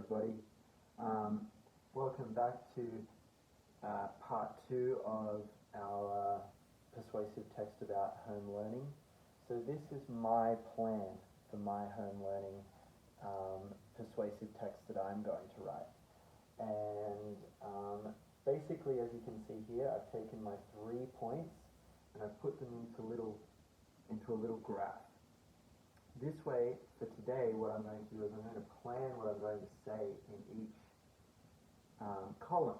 everybody. Welcome back to part 2 of our persuasive text about home learning. So this is my plan for my home learning persuasive text that I'm going to write. And basically, as you can see here, I've taken my 3 points and I've put them into a little graph. This way, for today, what I'm going to do is I'm going to plan what I'm going to say in each column.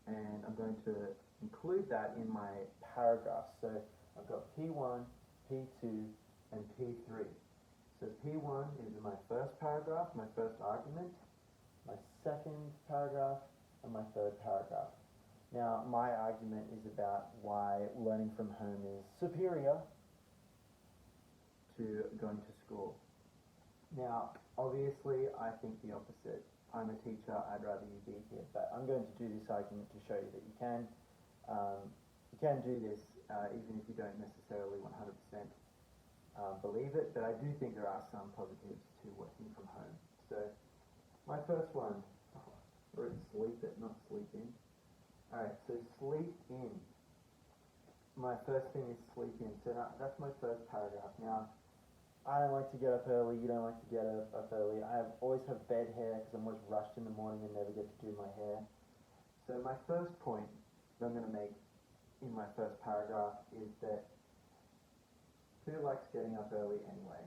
And I'm going to include that in my paragraphs. So I've got P1, P2, and P3. So P1 is my first paragraph, my first argument, my second paragraph, and my third paragraph. Now, my argument is about why learning from home is superior to going to school. Now, obviously, I think the opposite. I'm a teacher, I'd rather you be here, but I'm going to do this argument to show you that you can do this even if you don't necessarily 100% believe it, but I do think there are some positives to working from home. So, my first one, or sleep it, not sleep in. Alright, so sleep in. My first thing is sleep in. So that's my first paragraph. Now, I don't like to get up early, you don't like to get up early. I always have bed hair because I'm always rushed in the morning and never get to do my hair. So my first point that I'm going to make in my first paragraph is that who likes getting up early anyway?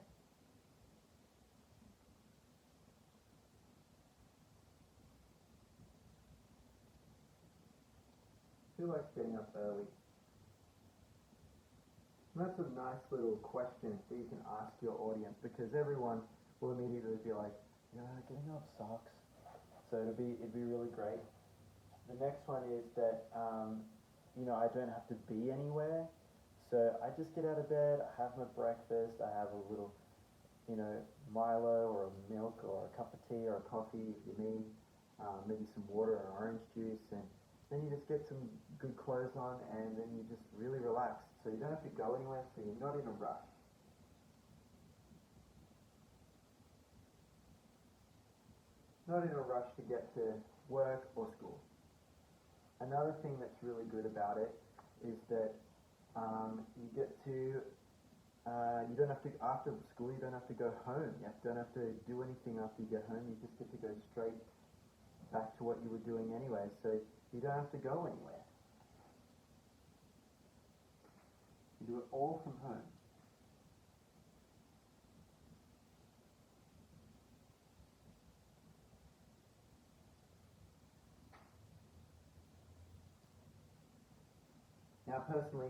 Who likes getting up early? And that's a nice little question that you can ask your audience, because everyone will immediately be like, getting up sucks. So it'd be really great. The next one is that I don't have to be anywhere. So I just get out of bed, I have my breakfast, I have a little Milo or a milk or a cup of tea or a coffee if you need, maybe some water or orange juice, and then you just get some good clothes on, and then you just really relax. So you don't have to go anywhere, so you're not in a rush. Not in a rush to get to work or school. Another thing that's really good about it is that you get to, you don't have to, after school, you don't have to go home. You don't have to do anything after you get home. You just get to go straight back to what you were doing anyway. So you don't have to go anywhere. You do it all from home. Now, personally,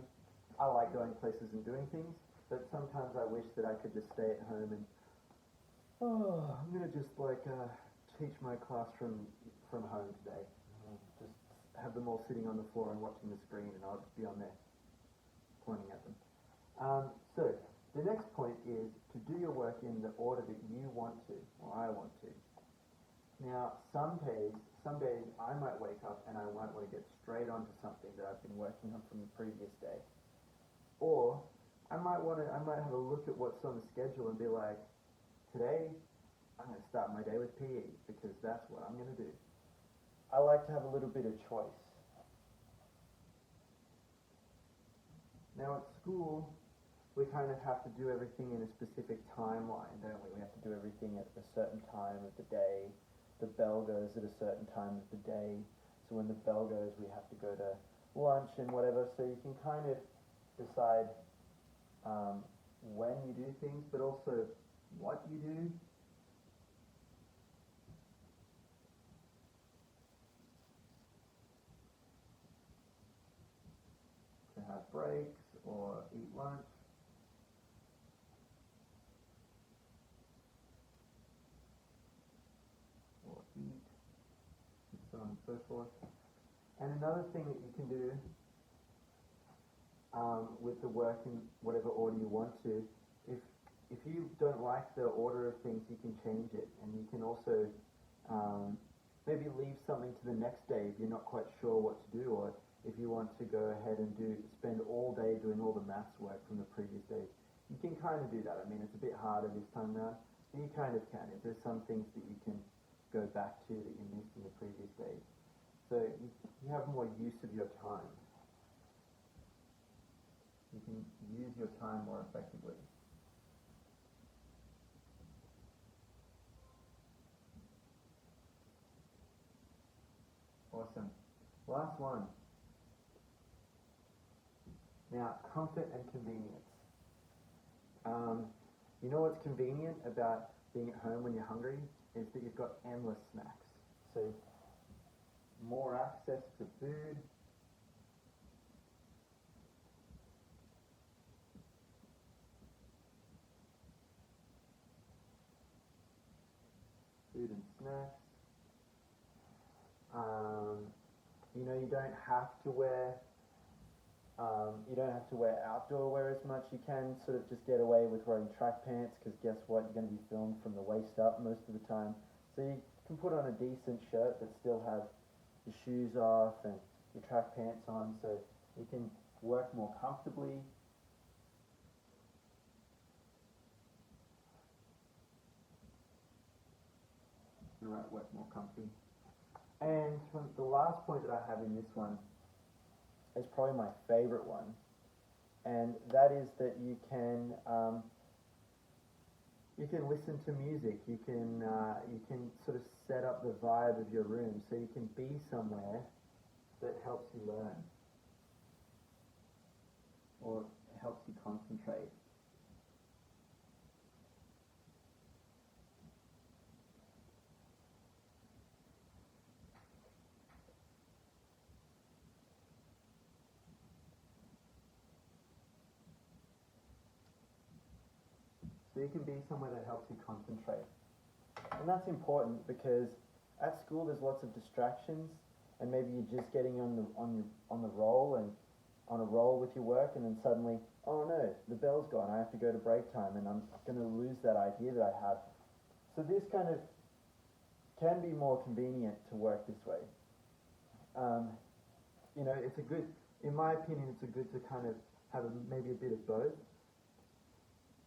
I like going places and doing things, but sometimes I wish that I could just stay at home and, I'm going to just teach my class from home today. Just have them all sitting on the floor and watching the screen, and I'll just be on there pointing at them. So, the next point is to do your work in the order that you want to, or I want to. Now, some days I might wake up and I might want to get straight onto something that I've been working on from the previous day. Or I might have a look at what's on the schedule and be like, today I'm going to start my day with PE because that's what I'm going to do. I like to have a little bit of choice. Now at school, we kind of have to do everything in a specific timeline, don't we? We have to do everything at a certain time of the day. The bell goes at a certain time of the day. So when the bell goes, we have to go to lunch and whatever. So you can kind of decide when you do things, but also what you do. To have breaks or eat lunch. Or eat, and so on and so forth. And another thing that you can do with the work in whatever order you want to, if you don't like the order of things, you can change it, and you can also maybe leave something to the next day if you're not quite sure what to do, or if you want to go ahead and spend all day doing all the maths work from the previous day. You can kind of do that. I mean, it's a bit harder this time around, but you kind of can. If there's some things that you can go back to that you missed in the previous day. So you have more use of your time. You can use your time more effectively. Awesome. Last one. Now, comfort and convenience. You know what's convenient about being at home when you're hungry is that you've got endless snacks. So, more access to food. Food and snacks. You know, you don't have to wear outdoor wear as much. You can sort of just get away with wearing track pants because guess what? You're going to be filmed from the waist up most of the time. So you can put on a decent shirt but still have your shoes off and your track pants on so you can work more comfortably. Right, work more comfy. And the last point that I have in this one is probably my favorite one, and that is that you can listen to music. You can sort of set up the vibe of your room so you can be somewhere that helps you learn or helps you concentrate. So you can be somewhere that helps you concentrate. And that's important because at school there's lots of distractions and maybe you're just getting on the roll and on a roll with your work and then suddenly, oh no, the bell's gone, I have to go to break time and I'm going to lose that idea that I have. So this kind of can be more convenient to work this way. You know, it's a good, in my opinion, it's a good to kind of have maybe a bit of both.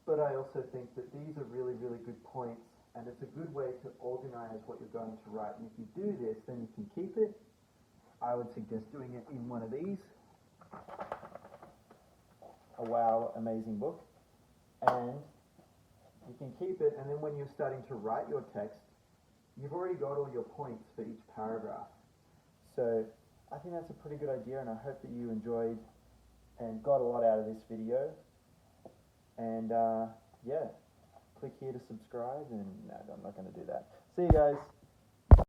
But I also think that these are really, really good points, and it's a good way to organize what you're going to write. And if you do this, then you can keep it. I would suggest doing it in one of these. A wow, amazing book. And you can keep it, and then when you're starting to write your text, you've already got all your points for each paragraph. So I think that's a pretty good idea, and I hope that you enjoyed and got a lot out of this video. And yeah, click here to subscribe, and no, I'm not going to do that. See you guys.